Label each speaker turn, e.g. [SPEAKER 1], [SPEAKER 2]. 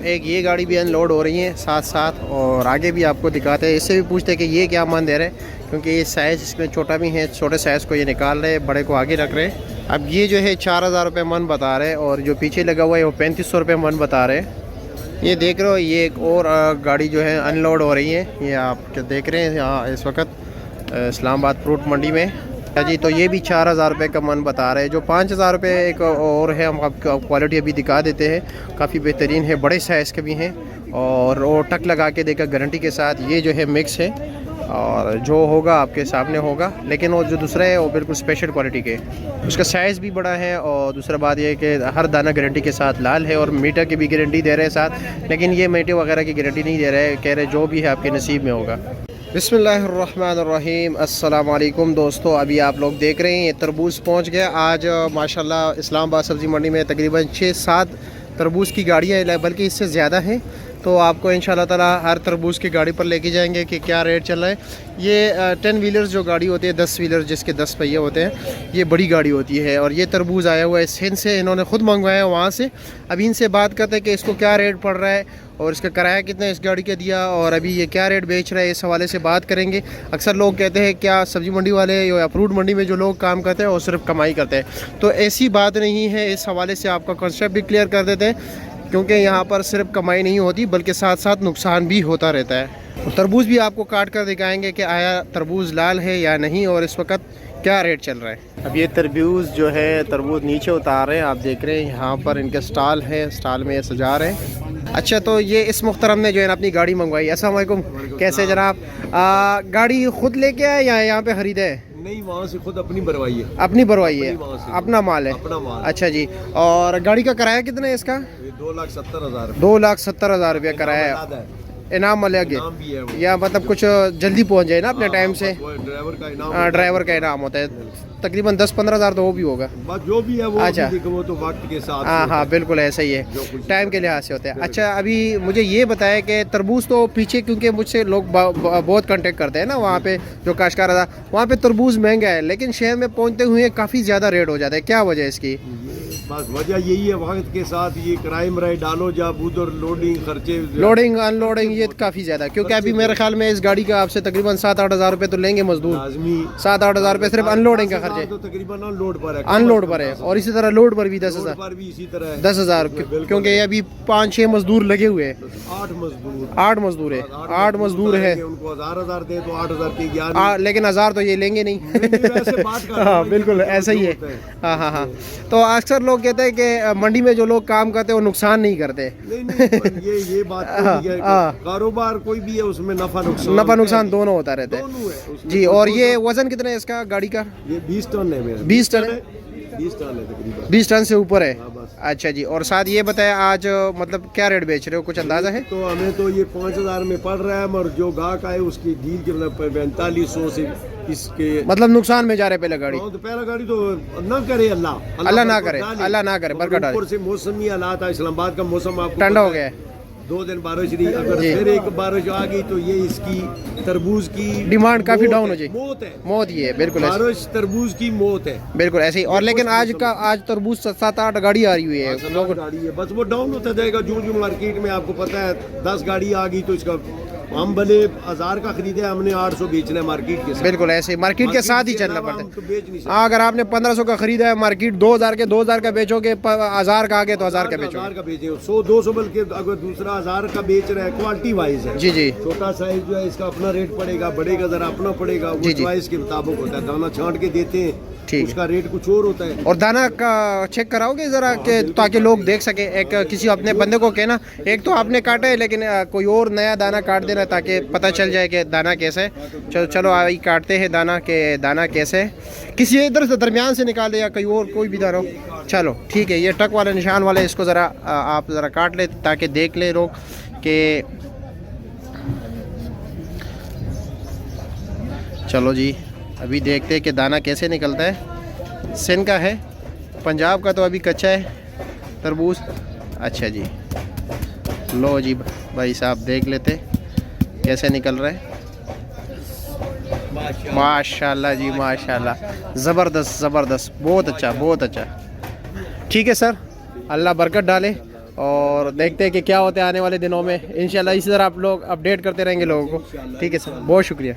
[SPEAKER 1] एक ये गाड़ी भी अनलोड हो रही है साथ साथ, और आगे भी आपको दिखाते हैं। इससे भी पूछते हैं कि ये क्या मन दे रहे हैं, क्योंकि ये साइज़ इसमें छोटा भी है, छोटे साइज़ को ये निकाल रहे हैं, बड़े को आगे रख रहे हैं। अब ये जो है 4000 रुपये मन बता रहे हैं, और जो पीछे लगा हुआ है वो 3500 रुपये मन बता रहे हैं। ये देख रहे हो, ये एक और गाड़ी जो है अनलोड हो रही है, ये आप क्या देख रहे हैं यहाँ इस वक्त इस्लामाबाद फ्रूट मंडी में जी। तो ये भी 4000 रुपये का मन बता रहे हैं। जो 5000 रुपये एक और है, हम आपको क्वालिटी अभी दिखा देते हैं, काफ़ी बेहतरीन है, बड़े साइज़ के भी हैं, और वो टक लगा के देखा गारंटी के साथ। ये जो है मिक्स है, और जो होगा आपके सामने होगा, लेकिन वो जो दूसरा है वो बिल्कुल स्पेशल क्वालिटी के, उसका साइज़ भी बड़ा है। और दूसरा बात ये है कि हर दाना गारंटी के साथ लाल है, और मीटर की भी गारंटी दे रहे हैं साथ, लेकिन ये मीटर वगैरह की गारंटी नहीं दे रहे, कह रहे जो भी है आपके नसीब में होगा। बिस्मिल्लाहिर्रहमानिर्रहीम, अस्सलाम वालेकुम दोस्तों। अभी आप लोग देख रहे हैं ये तरबूज पहुंच गया आज माशाल्लाह इस्लामाबाद सब्ज़ी मंडी में। तकरीबन 6-7 तरबूज की गाड़ियाँ, बल्कि इससे ज़्यादा हैं। तो आपको इंशाल्लाह ताला हर तरबूज की गाड़ी पर लेके जाएंगे कि क्या रेट चल रहा है। ये 10 व्हीलर्स जो गाड़ी होती है, 10 व्हीलर जिसके 10 पहिए होते हैं, ये बड़ी गाड़ी होती है। और ये तरबूज आया हुआ है सिंध से, इन्होंने ख़ुद मंगवाया वहाँ से। अभी इनसे बात करते हैं कि इसको क्या रेट पड़ रहा है, और इसका किराया कितना इस गाड़ी का दिया, और अभी ये क्या रेट बेच रहा है, इस हवाले से बात करेंगे। अक्सर लोग कहते हैं क्या सब्ज़ी मंडी वाले या फ्रूट मंडी में जो लोग काम करते हैं वो सिर्फ कमाई करते हैं, तो ऐसी बात नहीं है। इस हवाले से आपका कॉन्सेप्ट भी क्लियर कर देते हैं, क्योंकि यहाँ पर सिर्फ कमाई नहीं होती बल्कि साथ साथ नुकसान भी होता रहता है। तरबूज भी आपको काट कर दिखाएंगे कि आया तरबूज लाल है या नहीं, और इस वक्त क्या रेट चल रहा है। अब ये तरबूज जो है तरबूज नीचे उतार रहे हैं, आप देख रहे हैं यहाँ पर इनके स्टॉल है, स्टॉल में ये सजा रहे हैं। अच्छा, तो ये इस मुख्तरम ने जो है अपनी गाड़ी मंगवाई। अस्सलाम वालेकुम, कैसे जनाब? गाड़ी खुद लेके आए या यहाँ पे खरीदे?
[SPEAKER 2] नहीं, वहाँ से खुद अपनी भरवाई है।
[SPEAKER 1] अपनी भरवाई है, अपना माल है,
[SPEAKER 2] अपना माल।
[SPEAKER 1] अच्छा जी। और गाड़ी का किराया कितना है इसका?
[SPEAKER 2] 2,70,000।
[SPEAKER 1] 2,70,000 रुपया किराया है। इनाम अलग है, या मतलब कुछ जल्दी पहुंच जाए ना अपने टाइम से? ड्राइवर का इनाम होता है, तकरीबन 10-15 हज़ार तो वो भी होगा,
[SPEAKER 2] जो भी है वो।
[SPEAKER 1] अच्छा,
[SPEAKER 2] वो तो वक्त के साथ।
[SPEAKER 1] हाँ, बिल्कुल ऐसा ही है, टाइम के लिहाज से होता है। अच्छा, अभी मुझे ये बताया कि तरबूज तो पीछे, क्योंकि मुझसे लोग बहुत कांटेक्ट करते हैं ना, वहाँ पे जो काश्तकार था, वहाँ पे तरबूज महंगा है, लेकिन शहर में पहुँचते हुए काफ़ी ज़्यादा रेट हो जाता है। क्या वजह है इसकी?
[SPEAKER 2] बस वजह यही है, वक्त के साथ ये किराए मराए डालो, जब उधर लोडिंग खर्चे,
[SPEAKER 1] लोडिंग अनलोडिंग, ये काफ़ी ज़्यादा, क्योंकि अभी मेरे ख्याल में इस गाड़ी का आपसे तकरीबन 7-8 हज़ार रुपये तो लेंगे मजदूर। 7-8 हज़ार रुपये सिर्फ अनलोडिंग का खर्चे,
[SPEAKER 2] तो तकरीबन अनलोड पर है,
[SPEAKER 1] अनलोड पर है, और इसी तरह लोड पर भी 10,000
[SPEAKER 2] भी इसी तरह
[SPEAKER 1] 10,000, क्योंकि अभी 5-6 मजदूर लगे हुए हैं।
[SPEAKER 2] 8 मजदूर
[SPEAKER 1] 8 मजदूर है, 8 मजदूर है,
[SPEAKER 2] उनको 1000 दे तो 8,000 के 11,
[SPEAKER 1] लेकिन 1000 तो ये लेंगे नहीं। हाँ, बिल्कुल ऐसा ही है। हाँ। तो अक्सर लोग कहते हैं कि मंडी में जो लोग काम करते हैं वो नुकसान नहीं करते।
[SPEAKER 2] नहीं, ये बात है, कारोबार कोई भी है उसमें नफा नुकसान दोनों
[SPEAKER 1] होता रहता है जी। और ये वजन कितना है इसका गाड़ी का?
[SPEAKER 2] ये 20 टन है मेरा।
[SPEAKER 1] 20 टन है,
[SPEAKER 2] 20 टन है तकरीबन,
[SPEAKER 1] 20 टन से ऊपर है।
[SPEAKER 2] हाँ,
[SPEAKER 1] अच्छा जी। और साथ ये बताया आज मतलब क्या रेट बेच रहे हो, कुछ अंदाजा है?
[SPEAKER 2] तो हमें तो ये 5,000 में पड़ रहा है, मगर जो गाहक आए उसकी डील के मतलब 4500 से इसके
[SPEAKER 1] मतलब नुकसान में जा रहे पहले गाड़ी।
[SPEAKER 2] तो पहला गाड़ी तो ना करे, अल्लाह
[SPEAKER 1] ना करे, बरकत डाले।
[SPEAKER 2] ऊपर से मौसमी हालात है, इस्लामाबाद का मौसम आपको
[SPEAKER 1] ठंडा हो गया है,
[SPEAKER 2] 2 दिन बारिश रही, अगर फिर एक बारिश आ गई तो ये इसकी तरबूज की
[SPEAKER 1] डिमांड काफी डाउन हो जाएगी। मौत ही है, बिल्कुल
[SPEAKER 2] बारिश तरबूज की मौत है,
[SPEAKER 1] बिल्कुल ऐसे ही। और लेकिन आज तरबूज 7-8 गाड़ी आ रही हुई है,
[SPEAKER 2] गाड़ी है, बस वो डाउन होता जाएगा। जो मार्केट में आपको पता है 10 गाड़ी आ गई तो इसका हम भले 1000 का खरीदे, हमने 800 बेचना है मार्केट के साथ।
[SPEAKER 1] बिल्कुल ऐसे मार्केट के साथ ही चलना पड़ता है। हाँ, अगर आपने 1500 का खरीदा है, मार्केट 2000 का बेचोगे, 1000 का आगे तो 1000 का बेचोगे,
[SPEAKER 2] 1000 का बेचे 100-200, बल्कि अगर दूसरा 1000 का बेच रहा है, क्वालिटी वाइज है
[SPEAKER 1] जी।
[SPEAKER 2] छोटा साइज जो है इसका अपना रेट पड़ेगा, बड़ेगा जरा अपना पड़ेगा, वो चॉइस के मुताबिक होता है। दाना छांट के देते हैं, उसका रेट कुछ और होता है।
[SPEAKER 1] और दाना का चेक कराओगे जरा के, ताकि लोग देख सके। एक किसी अपने बंदे को कहना, एक तो आपने काटा है, लेकिन कोई और नया दाना काट देना ताकि पता चल जाए कि दाना कैसे है। चलो आई काटते हैं दाना के, दाना कैसे है, किसी इधर से दरमियान से निकाल दे या कहीं और कोई भी दाना हो। चलो ठीक है, ये टक वाले निशान वाले, इसको ज़रा आप ज़रा काट ले ताकि देख ले लोग कि। चलो जी, अभी देखते हैं कि दाना कैसे निकलता है। सिंध का है, पंजाब का तो अभी कच्चा है तरबूज। अच्छा जी, लो जी भाई साहब, देख लेते कैसे निकल रहा है। माशाल्लाह जी, माशाल्लाह, ज़बरदस्त, बहुत अच्छा। ठीक है सर, अल्लाह बरकत डाले। और देखते हैं कि क्या होता है आने वाले दिनों में। इंशाल्लाह इसी तरह आप लोग अपडेट करते रहेंगे लोगों को। ठीक है सर, बहुत शुक्रिया।